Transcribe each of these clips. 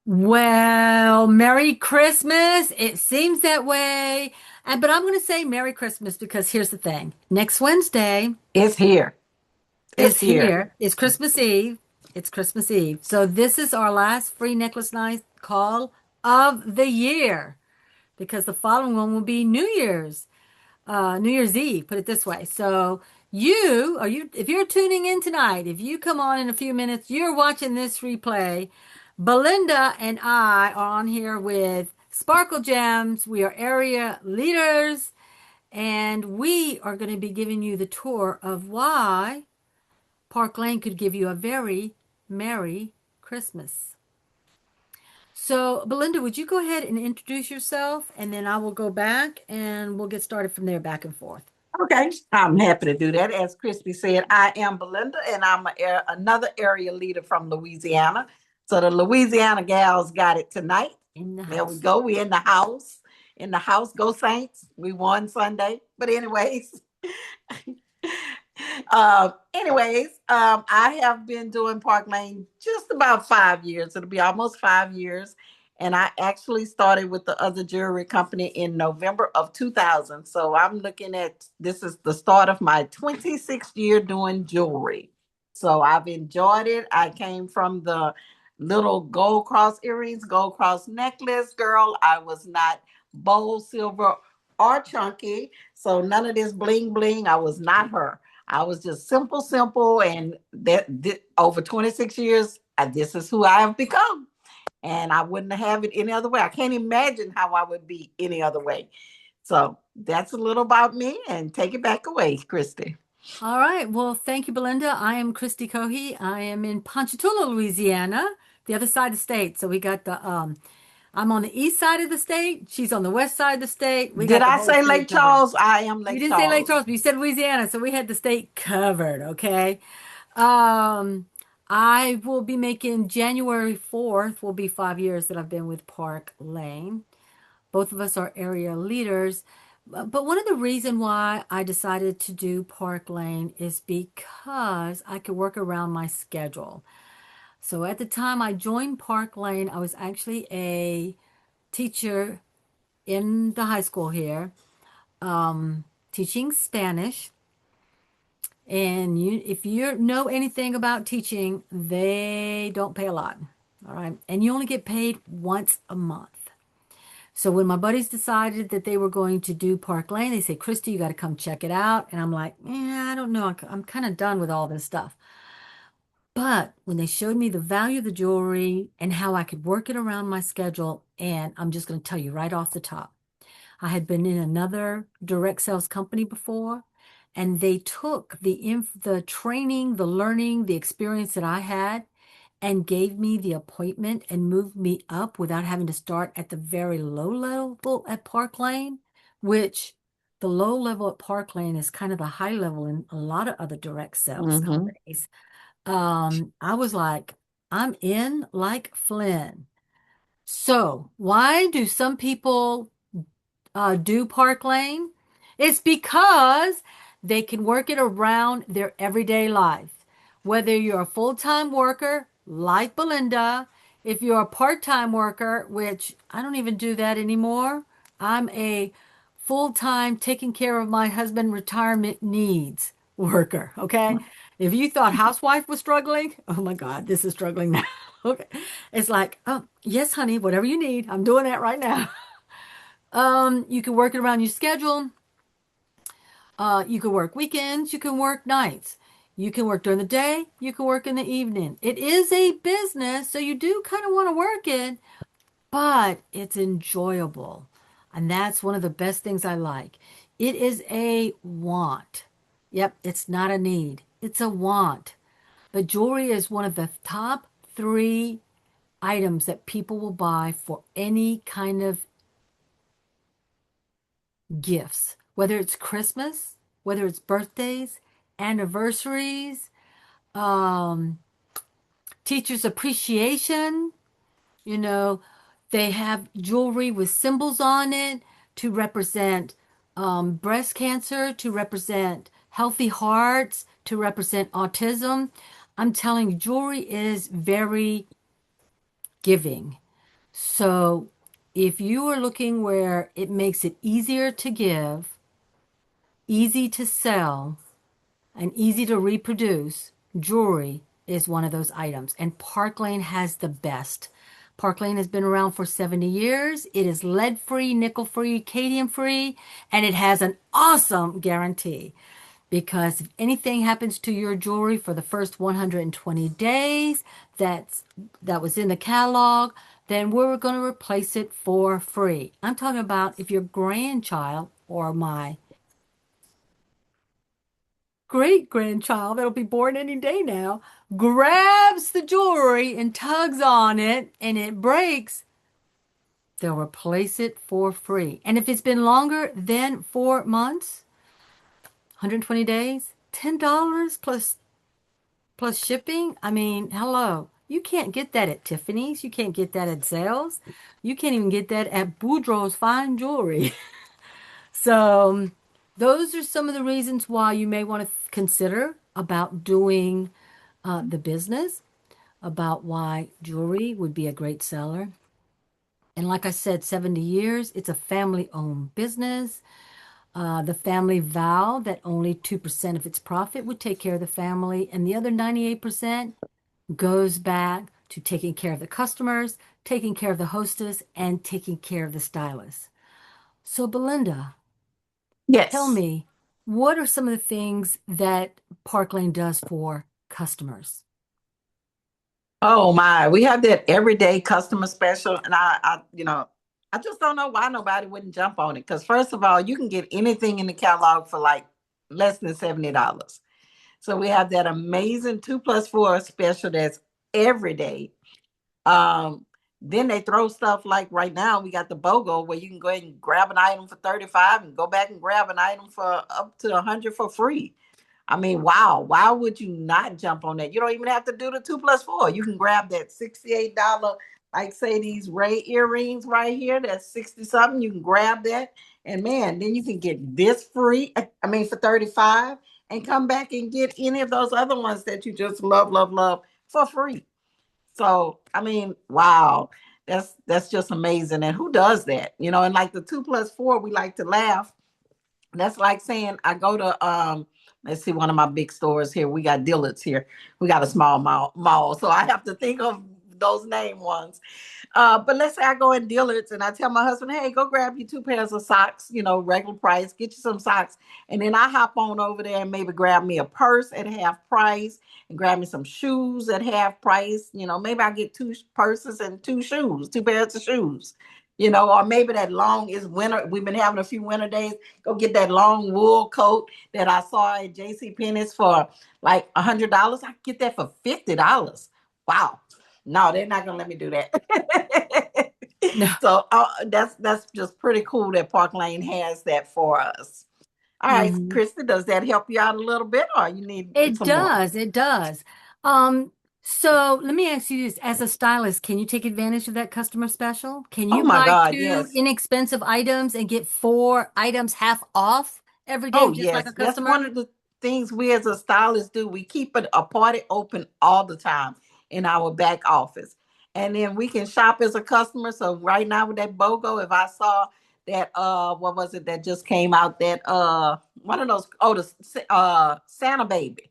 Well, Merry Christmas. It seems that way. But I'm going to say Merry Christmas because here's the thing. Next Wednesday It's here. It's is here. here. It's Christmas Eve. It's Christmas Eve. So this is our last free necklace night call of the year because the following one will be New Year's Eve, put it this way. So if you're tuning in tonight, if you come on in a few minutes, you're watching this replay. Belinda and I are on here with Sparkle Gems. We are area leaders, and we are going to be giving you the tour of why Park Lane could give you a very Merry Christmas. So, Belinda, would you go ahead and introduce yourself, and then I will go back and we'll get started from there, back and forth. Okay, I'm happy to do that. As Crispy said, I am Belinda, and I'm another area leader from Louisiana. So the Louisiana gals got it tonight. In the There we house. go. We in the house. In the house, go Saints. We won Sunday. But anyways, I have been doing Park Lane just about 5 years. It'll be almost 5 years. And I actually started with the other jewelry company in November of 2000. So I'm looking at this is the start of my 26th year doing jewelry. So I've enjoyed it. I came from the little gold cross earrings, gold cross necklace girl. I was not bold, silver, or chunky. So none of this bling bling. I was not her. I was just simple, simple, and over 26 years, this is who I have become, and I wouldn't have it any other way. I can't imagine how I would be any other way. So that's a little about me, and take it back away, Christy. All right. Well, thank you, Belinda. I am Christy Cohe. I am in Ponchatoula, Louisiana, the other side of the state. So we got I'm on the east side of the state. She's on the west side of the state. We Did got the I whole say state Lake covered. Charles? I am You Lake didn't say Lake Charles. Charles, but you said Louisiana. So we had the state covered. Okay. Um, I will be making January 4th will be 5 years that I've been with Park Lane. Both of us are area leaders. But one of the reason why I decided to do Park Lane is because I could work around my schedule. So at the time I joined Park Lane, I was actually a teacher in the high school here, teaching Spanish. And if you know anything about teaching, they don't pay a lot. All right. And you only get paid once a month. So when my buddies decided that they were going to do Park Lane, they say, Christy, you got to come check it out. And I'm like, yeah, I don't know. I'm kind of done with all this stuff. But when they showed me the value of the jewelry and how I could work it around my schedule, and I'm just going to tell you right off the top, I had been in another direct sales company before, and they took the training, the learning, the experience that I had and gave me the appointment and moved me up without having to start at the very low level at Park Lane, which the low level at Park Lane is kind of the high level in a lot of other direct sales Mm-hmm. companies. I was like, I'm in like Flynn. So, why do some people do Park Lane? It's because they can work it around their everyday life. Whether you're a full-time worker like Belinda, if you're a part-time worker, which I don't even do that anymore, I'm a full-time taking care of my husband retirement needs worker, okay? If you thought housewife was struggling, oh my God, this is struggling now. Okay. It's like, oh, yes, honey, whatever you need, I'm doing that right now. You can work it around your schedule. You can work weekends, you can work nights. You can work during the day, you can work in the evening. It is a business, so you do kind of want to work it, but it's enjoyable. And that's one of the best things I like. It is a want. Yep, it's not a need. It's a want. But jewelry is one of the top three items that people will buy for any kind of gifts, whether it's Christmas, whether it's birthdays, anniversaries, um, teachers' appreciation. You know, they have jewelry with symbols on it to represent breast cancer, to represent healthy hearts, to represent autism. I'm telling you, jewelry is very giving. So if you are looking where it makes it easier to give, easy to sell, and easy to reproduce, jewelry is one of those items. And Park Lane has the best. Park Lane has been around for 70 years. It is lead free, nickel free, cadmium free, and it has an awesome guarantee. Because if anything happens to your jewelry for the first 120 days that was in the catalog, then we're going to replace it for free. I'm talking about if your grandchild or my great grandchild that'll be born any day now grabs the jewelry and tugs on it and it breaks, they'll replace it for free. And if it's been longer than 4 months, 120 days, $10 plus shipping. I mean, hello. You can't get that at Tiffany's. You can't get that at Zales. You can't even get that at Boudreaux's Fine Jewelry. So, those are some of the reasons why you may want to consider about doing the business, about why jewelry would be a great seller. And like I said, 70 years, it's a family-owned business. The family vow that only 2% of its profit would take care of the family, and the other 98% goes back to taking care of the customers, taking care of the hostess, and taking care of the stylist. So, Belinda, tell Yes. me, what are some of the things that Park Lane does for customers? Oh my, we have that everyday customer special, and I just don't know why nobody wouldn't jump on it. Because first of all, you can get anything in the catalog for like less than $70. So we have that amazing 2+4 special that's every day. Um, then they throw stuff like right now we got the BOGO where you can go ahead and grab an item for 35 and go back and grab an item for up to 100 for free. I mean, wow, why would you not jump on that? You don't even have to do the 2+4. You can grab that $68, like say these Ray earrings right here, that's 60 something. You can grab that. And man, then you can get this free. I mean, for 35 and come back and get any of those other ones that you just love, love, love for free. So I mean, wow, that's just amazing. And who does that? And like the 2+4, we like to laugh. That's like saying I go to let's see, one of my big stores here. We got Dillard's here. We got a small mall. So I have to think of those name ones. But let's say I go in Dillard's and I tell my husband, hey, go grab you 2 pairs of socks, regular price, get you some socks. And then I hop on over there and maybe grab me a purse at half price and grab me some shoes at half price. Maybe I get 2 purses and 2 shoes, 2 pairs of shoes. Or maybe that long is winter. We've been having a few winter days. Go get that long wool coat that I saw at J.C. Penney's for like $100. I get that for $50. Wow. No, they're not gonna let me do that. No. So that's just pretty cool that Park Lane has that for us. All right, Mhm. Krista, does that help you out a little bit, or you need It some more? does. It does. Um, so let me ask you this. As a stylist, can you take advantage of that customer special? Can Oh you my buy God, two yes. inexpensive items and get four items half off every day, Oh just like a yes, that's one customer? of the things we as a stylist do. We keep a party open all the time in our back office, and then we can shop as a customer. So right now with that BOGO, if I saw that what was it that just came out, that one of those, the Santa baby,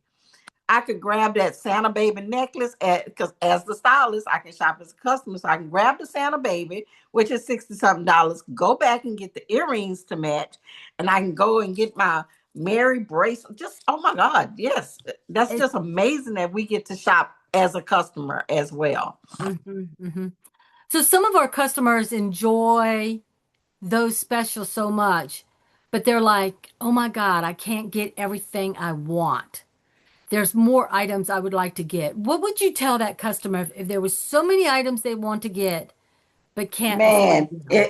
I could grab that Santa baby necklace because as the stylist, I can shop as a customer. So I can grab the Santa baby, which is 60 something dollars, go back and get the earrings to match, and I can go and get my Mary bracelet. Just oh my God, yes. That's It, just amazing that we get to shop as a customer as well. mhm, mhm. So some of our customers enjoy those specials so much, but they're like, oh my God, I can't get everything I want. There's more items I would like to get. What would you tell that customer if there was so many items they want to get but can't afford Man, them?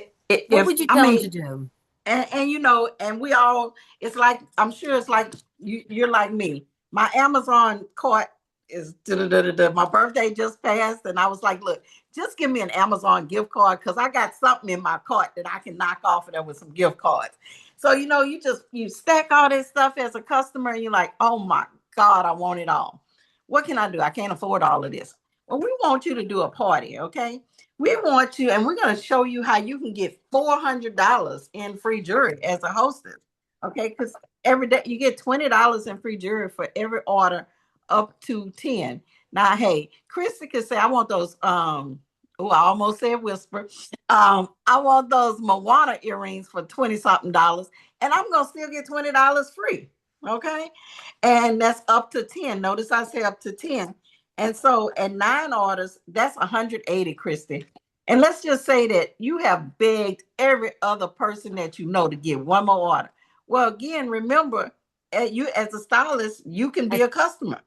What if would you I tell them to mean, do? and we all, it's like, I'm sure it's like you're like me. My Amazon cart is my birthday just passed, and I was like, look, just give me an Amazon gift card because I got something in my cart that I can knock off of there with some gift cards. So you stack all this stuff as a customer, and you're like, oh my God, I want it all. What can I do? I can't afford all of this. Well, we want you to do a party, okay? We want you, and we're going to show you how you can get $400 in free jewelry as a hostess, okay? Because every day you get $20 in free jewelry for every order up to 10. Now, hey, Christy can say, I want those, oh, I almost said whisper. I want those Moana earrings for 20 something dollars, and I'm going to still get $20 free, okay? And that's up to 10. Notice I say up to 10. And so at 9 orders, that's 180, Christy. And let's just say that you have begged every other person that you know to get one more order. Well, again, remember, you as a stylist, you can be a customer.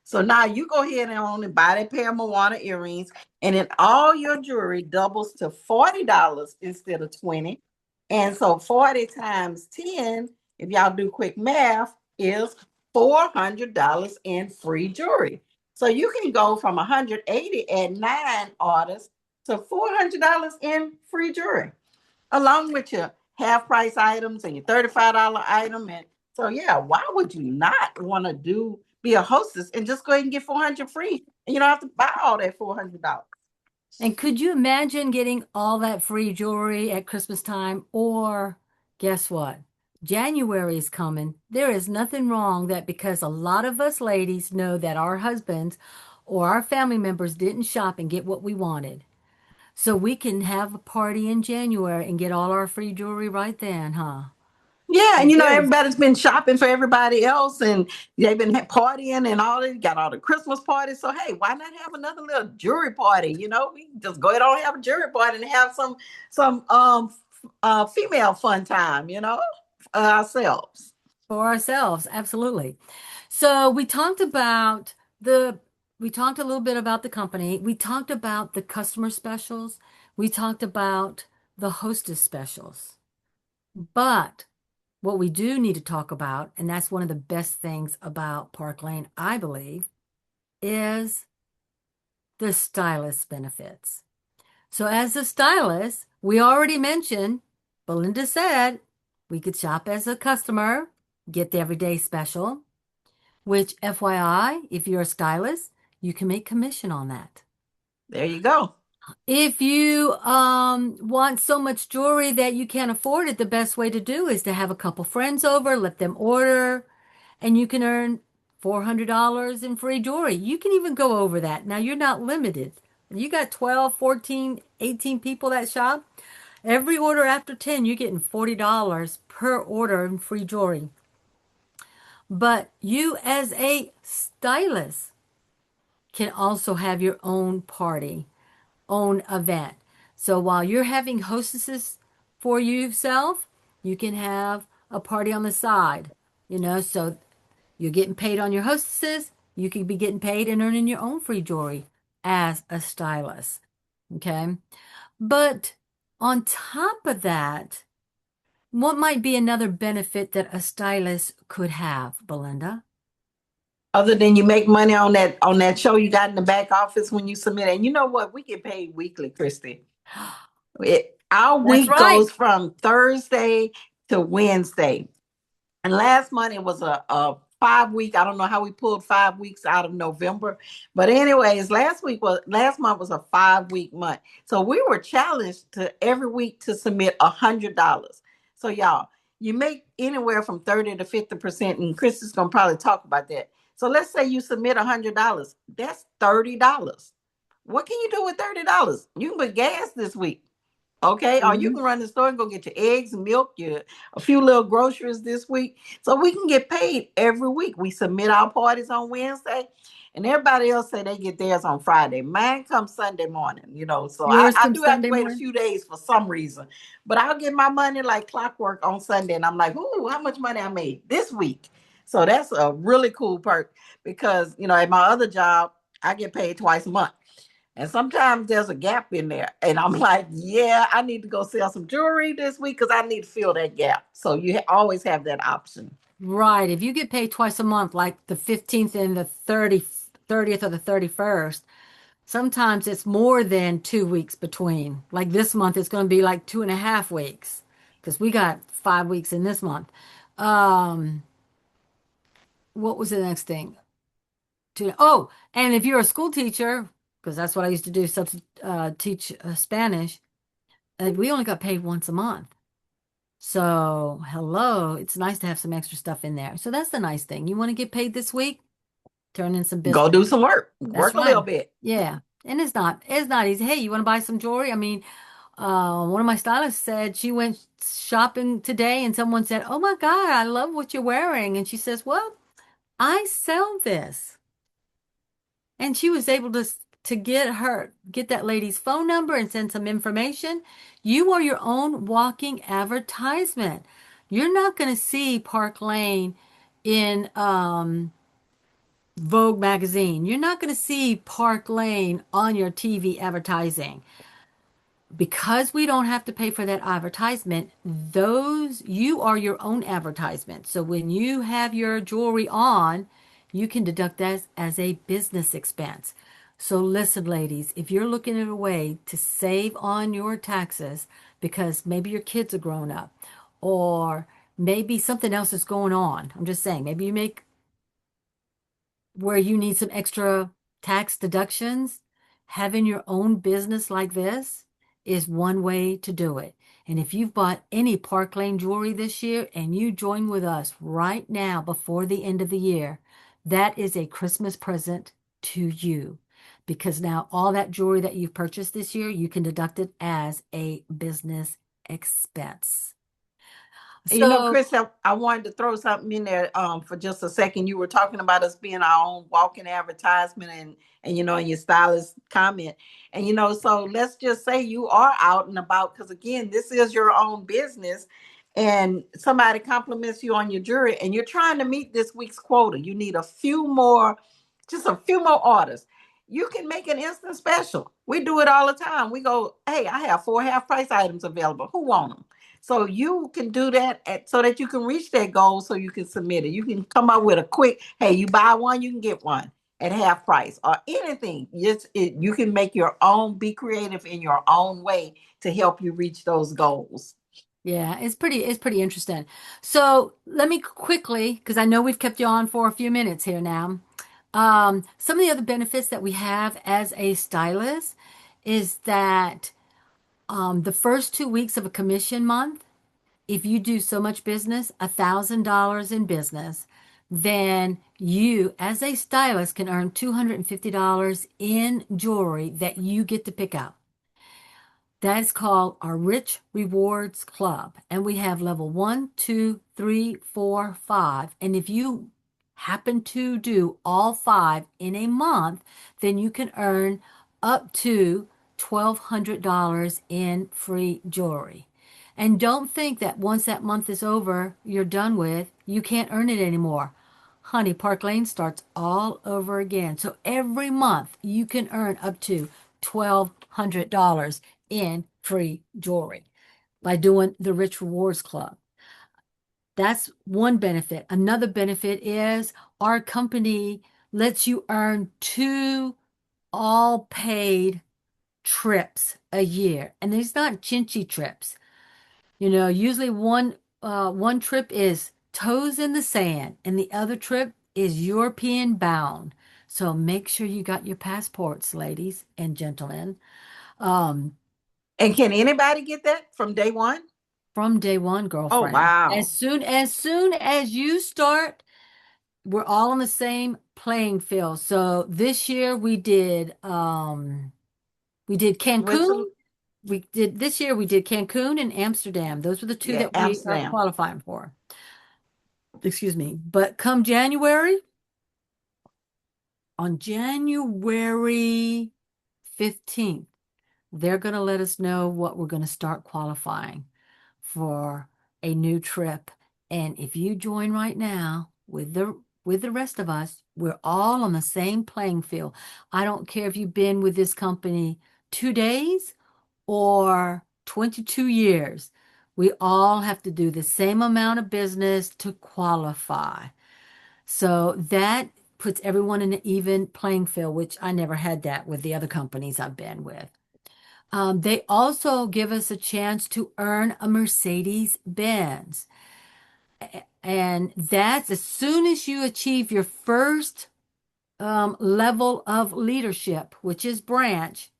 So now you go ahead and only buy that pair of Moana earrings, and then all your jewelry doubles to $40 instead of 20. And so 40 times 10, if y'all do quick math, is $400 in free jewelry. So you can go from 180 at 9 orders to $400 in free jewelry, along with your half price items and your $35 item. And so, yeah, why would you not want to be a hostess and just go ahead and get 400 free? And you don't have to buy all that $400. And could you imagine getting all that free jewelry at Christmas time? Or guess what? January is coming. There is nothing wrong that because a lot of us ladies know that our husbands or our family members didn't shop and get what we wanted. So we can have a party in January and get all our free jewelry right then, huh? Yeah, and Because there is, everybody's been shopping for everybody else, and they've been partying and all that. Got all the Christmas parties, so hey, why not have another little jewelry party? We can just go ahead and have a jewelry party and have some female fun time, ourselves. for ourselves, absolutely. So the we talked a little bit about the company. We talked about the customer specials. We talked about the hostess specials. But what we do need to talk about, and that's one of the best things about Park Lane, I believe, is the stylist benefits. So as a stylist, we already mentioned, Belinda said we could shop as a customer, get the everyday special, which FYI, if you're a stylist, you can make commission on that. There you go. If you want so much jewelry that you can't afford it, the best way to do is to have a couple friends over, let them order, and you can earn $400 in free jewelry. You can even go over that. Now, you're not limited. You got 12, 14, 18 people that shop. Every order after 10, you're getting $40 per order in free jewelry. But you, as a stylist, can also have your own party, own event. So while you're having hostesses for yourself, you can have a party on the side, so you're getting paid on your hostesses. You could be getting paid and earning your own free jewelry as a stylist. Okay. But on top of that, what might be another benefit that a stylist could have, Belinda? Other than you make money on that show you got in the back office when you submit. And you know what? We get paid weekly, Christy. Our That's week right. goes from Thursday to Wednesday. And last month it was a 5 week. I don't know how we pulled 5 weeks out of November. But anyways, last month was a 5 week month. So we were challenged to every week to submit $100. So y'all, you make anywhere from 30 to 50%, and Chris is gonna probably talk about that. So let's say you submit $100. That's $30. What can you do with $30? You can buy gas this week. Okay, or you Mhm. can run the store and go get your eggs, milk, a few little groceries this week. So we can get paid every week. We submit our parties on Wednesday, and everybody else say they get theirs on Friday. Mine comes Sunday morning. So I, Yours I comes do have to Sunday wait a morning. few days for some reason, but I'll get my money like clockwork on Sunday, and I'm like, ooh, how much money I made this week. So that's a really cool perk because at my other job, I get paid twice a month. And sometimes there's a gap in there. And I'm like, yeah, I need to go sell some jewelry this week because I need to fill that gap. So you always have that option. Right. If you get paid twice a month, like the 15th and the 30th or the 31st, sometimes it's more than 2 weeks between. Like this month, it's going to be like 2.5 weeks because we got 5 weeks in this month. Um, what was the next thing? Oh, and if you're a school teacher, because that's what I used to do, teach Spanish. We only got paid once a month. So, hello, it's nice to have some extra stuff in there. So that's the nice thing. You want to get paid this week? Turn in some Go business. do some work. That's Work a little right. bit. Yeah. And it's not easy. Hey, you want to buy some jewelry? I mean, one of my stylists said she went shopping today and someone said, "Oh my God, I love what you're wearing." And she says, "Well, I sell this." And she was able to get that lady's phone number and send some information. You are your own walking advertisement. You're not going to see Park Lane in Vogue magazine. You're not going to see Park Lane on your TV advertising. Because we don't have to pay for that advertisement, those you are your own advertisement. So when you have your jewelry on, you can deduct that as a business expense. So listen, ladies, if you're looking at a way to save on your taxes because maybe your kids are grown up or maybe something else is going on. I'm just saying, maybe you make where you need some extra tax deductions, having your own business like this is one way to do it. And if you've bought any Park Lane jewelry this year and you join with us right now before the end of the year, that is a Christmas present to you. Because now all that jewelry that you've purchased this year, you can deduct it as a business expense. So, Chris, I wanted to throw something in there for just a second. You were talking about us being our own walking advertisement and in your stylist comment. And so let's just say you are out and about because again, this is your own business and somebody compliments you on your jewelry and you're trying to meet this week's quota. You need just a few more orders. You can make an instant special. We do it all the time. We go, hey, I have 4 half price items available. Who want them? So you can do that so that you can reach that goal so you can submit it. You can come up with a quick, hey, you buy one, you can get one at half price or anything. You can make your own, be creative in your own way to help you reach those goals. yeah, it's pretty interesting. So let me quickly, because I know we've kept you on for a few minutes here now. Some of the other benefits that we have as a stylist is that the first 2 weeks of a commission month, if you do so much business, $1,000 in business, then you, as a stylist, can earn $250 in jewelry that you get to pick out. That is called our Rich Rewards Club. And we have level 1, 2, 3, 4, 5. And if you happen to do all 5 in a month, then you can earn up to $1,200 in free jewelry. And don't think that once that month is over, you're done with, you can't earn it anymore. Honey, Park Lane starts all over again. So every month you can earn up to $1,200 in free jewelry by doing the Rich Rewards Club. That's one benefit. Another benefit is our company lets you earn 2 all paid trips a year. And these not chinchy trips. Usually one trip is toes in the sand and the other trip is European bound. So make sure you got your passports, ladies and gentlemen. Um, And can anybody get that from day one? from day one, Oh, girlfriend. wow. As soon as you start, we're all on the same playing field. So this year we did Cancun. Switzerland, We did Cancun and Amsterdam. Those were the two yeah, that we are Amsterdam. qualifying for. Excuse me. But come January, on January 15th, they're going to let us know what we're going to start qualifying for a new trip. And if you join right now with the rest of us, we're all on the same playing field. I don't care if you've been with this company 2 days or 22 years. We all have to do the same amount of business to qualify. So that puts everyone in an even playing field, which I never had that with the other companies I've been with. They also give us a chance to earn a Mercedes Benz. And that's as soon as you achieve your first level of leadership, which is branch,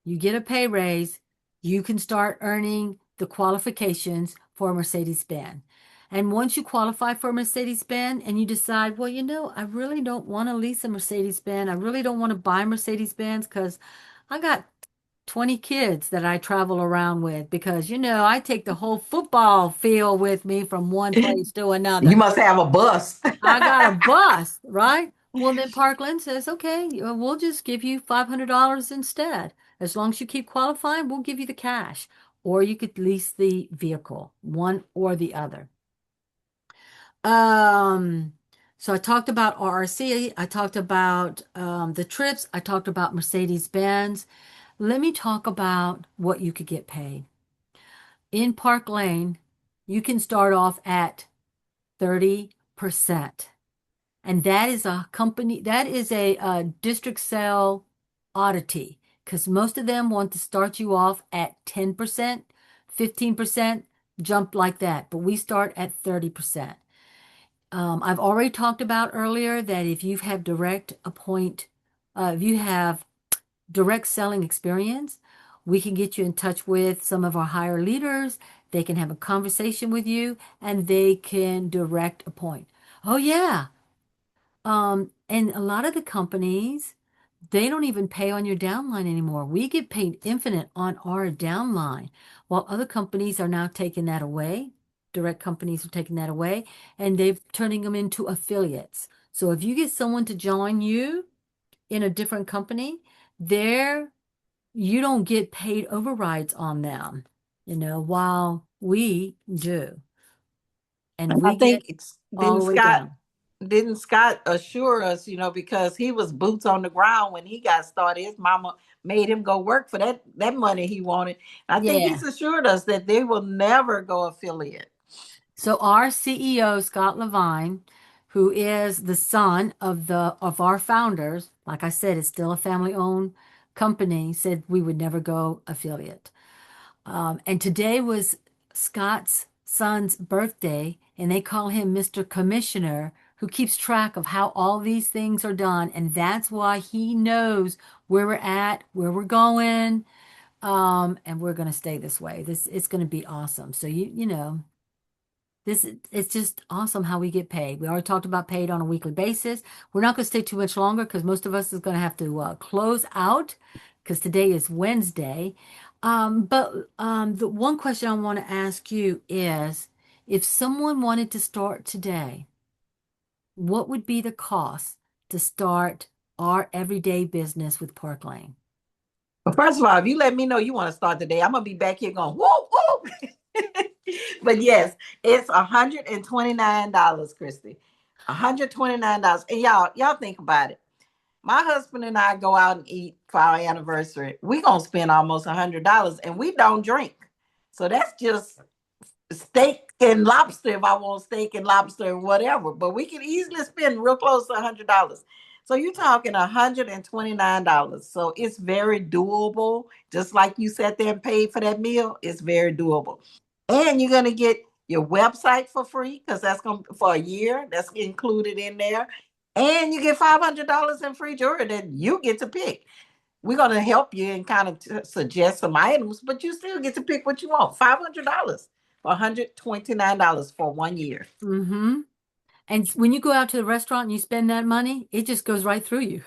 you get a pay raise, you can start earning the qualifications for Mercedes-Benz. And once you qualify for Mercedes-Benz and you decide, well, I really don't want to lease a Mercedes-Benz. I really don't want to buy Mercedes-Benz because I got 20 kids that I travel around with because, I take the whole football field with me from one place to You another. must have a bus. I got a bus, right? Well, then Parkland says, okay, we'll just give you $500 instead. As long as you keep qualifying, we'll give you the cash. Or you could lease the vehicle, one or the other. Um, so I talked about RRC, I talked about the trips, I talked about Mercedes-Benz. Let me talk about what you could get paid. In Park Lane, you can start off at 30%. And that is a company, that is a district sale oddity because most of them want to start you off at 10%, 15%, jump like that. But we start at 30%. I've already talked about earlier that if you have if you have direct selling experience, we can get you in touch with some of our higher leaders. They can have a conversation with you and they can direct appoint. Oh, yeah. And a lot of the companies, they don't even pay on your downline anymore. We get paid infinite on our downline, while other companies are now taking that away. Direct companies are taking that away, and they're turning them into affiliates. So if you get someone to join you in a different company, there you don't get paid overrides on them, while we do. And And I we think get it's all the way down. didn't Scott assure us, because he was boots on the ground when he got started. His mama made him go work for that money he wanted. I think Yeah. he's assured us that they will never go affiliate. So our CEO, Scott Levine, who is the son of our founders, like I said, it's still a family-owned company, said we would never go affiliate. And today was Scott's son's birthday, and they call him Mr. Commissioner, who keeps track of how all these things are done, and that's why he knows where we're at, where we're going, and we're going to stay this way. This it's going to be awesome. So it's just awesome how we get paid. We already talked about paid on a weekly basis. We're not going to stay too much longer because most of us is going to have to close out because today is Wednesday. But the one question I want to ask you is, if someone wanted to start today, what would be the cost to start our everyday business with Park Lane? But first of all, if you let me know you want to start today, I'm gonna be back here going whoop whoop. But yes, it's $129, Christy. $129. And y'all think about it. My husband and I go out and eat for our anniversary. We gonna spend almost $100, and we don't drink. So that's just steak and lobster if I want steak and lobster or whatever. But we can easily spend real close to $100. So you're talking $129. So it's very doable. Just like you sat there and paid for that meal, it's very doable. And you're gonna get your website for free because that's going for a year. That's included in there. And you get $500 in free jewelry that you get to pick. We're going to help you and kind of suggest some items, but you still get to pick what you want. $500 for $129 for 1 year. Mm-hmm. And when you go out to the restaurant and you spend that money, it just goes right through you.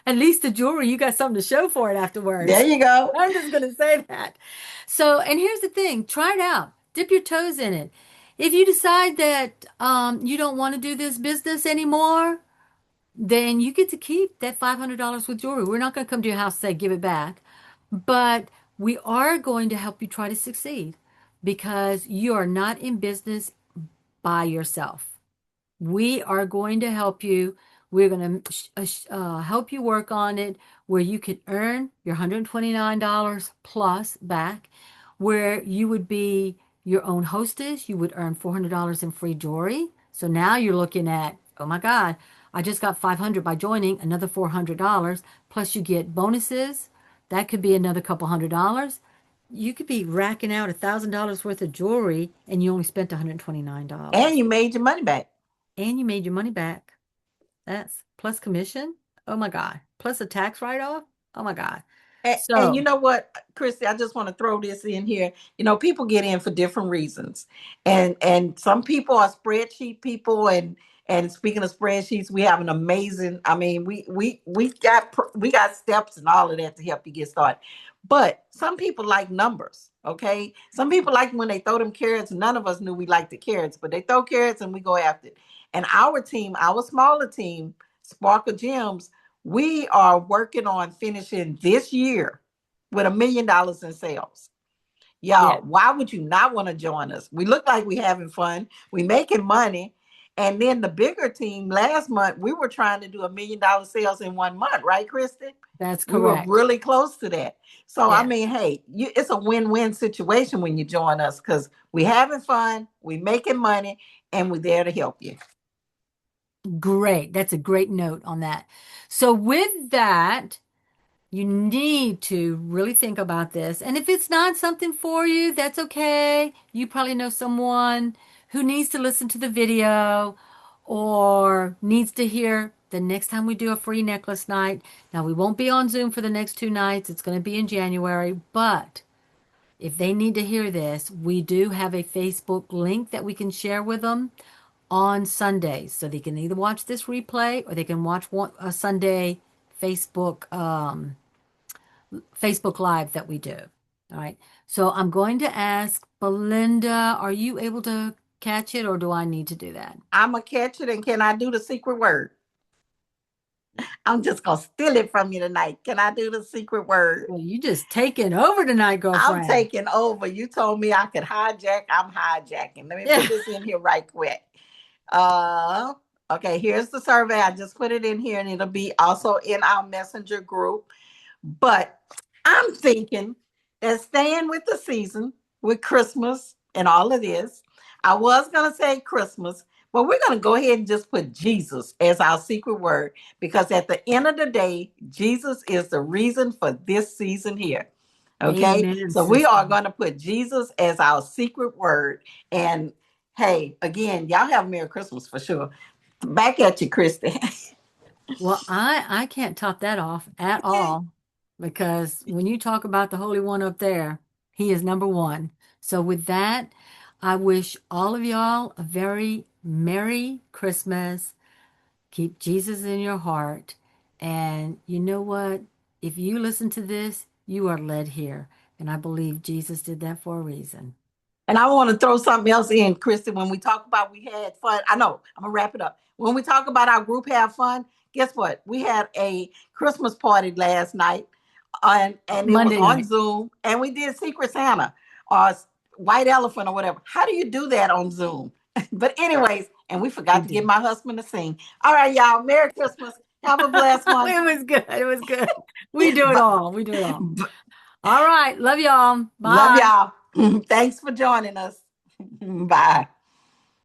At least the jewelry, you got something to show for it There afterwards. you go. I'm just going to say that. So, and here's the thing, try it out. Dip your toes in it. If you decide that you don't want to do this business anymore, then you get to keep that $500 with jewelry. We're not going to come to your house and say, give it back. But we are going to help you try to succeed because you are not in business by yourself. We are going to help you. We're going to help you work on it where you can earn your $129 plus back, where you would be your own hostess. You would earn $400 in free jewelry. So now you're looking at, oh my God, I just got 500 by joining, another $400, plus you get bonuses. That could be another couple $100. You could be racking out $1,000 worth of jewelry and you only spent $129. And you made your money back. And you made your money back. That's plus commission. Oh my God. Plus a tax write-off. Oh my God. And you So, know what, Christy, I just want to throw this in here. People get in for different reasons. And some people are spreadsheet people, and speaking of spreadsheets, we have an amazing, I mean, we got steps and all of that to help you get started. But some people like numbers, okay? Some people like when they throw them carrots. None of us knew we liked the carrots, but they throw carrots and we go after it. And our team, our smaller team, Sparkle Gems, we are working on finishing this year with $1 million in sales. yeah, Y'all, why would you not want to join us? We look like we having fun. We making money. And then the bigger team last month, we were trying to do $1 million sales in 1 month, right, Kristen? that's We were correct. really close to that. So I Yeah. mean, hey, it's a win-win situation when you join us because we having fun, we making money, and we're there to help you. Great. That's a great note on that. So with that, you need to really think about this. And if it's not something for you, that's okay. You probably know someone who needs to listen to the video or needs to hear the next time we do a free necklace night. Now, we won't be on Zoom for the next 2 nights. It's going to be in January. But if they need to hear this, we do have a Facebook link that we can share with them on Sundays. So they can either watch this replay or they can watch a Sunday Facebook Facebook Live that we do. All right. So I'm going to ask Belinda, are you able to catch it or do I need to do that? I'm going to catch it, and can I do the secret word? I'm just going to steal it from you tonight. Can I do the secret word? Well, you just taking over tonight, I'm girlfriend. taking over. You told me I could hijack. I'm hijacking. Let me put Yeah. this in here right quick. Uh, okay, here's the survey. I just put it in here, and it'll be also in our messenger group. But I'm thinking that staying with the season, with Christmas and all of this, I was going to say Christmas, but we're going to go ahead and just put Jesus as our secret word because at the end of the day, Jesus is the reason for this season here. Okay, Amen, so we sister. are going to put Jesus as our secret word. And hey, again, y'all have a Merry Christmas for sure. Back at you, Christy. Well, I can't top that off at all because when you talk about the Holy One up there, he is number one. So with that, I wish all of y'all a very Merry Christmas. Keep Jesus in your heart. And you know what? If you listen to this, you are led here. And I believe Jesus did that for a reason. And I want to throw something else in, Kristen. When we talk about we had fun, I know I'm gonna wrap it up. When we talk about our group have fun, guess what? We had a Christmas party last night, and it was Monday on night. Zoom, and we did Secret Santa or White Elephant or whatever. How do you do that on Zoom? But anyways, and we We forgot to get did. my husband to sing. All right, y'all. Merry Christmas. Have a blessed one. It was good. It was good. We do it all. We do it all. All right. Love y'all. Love Bye. y'all. Thanks for joining us. Bye.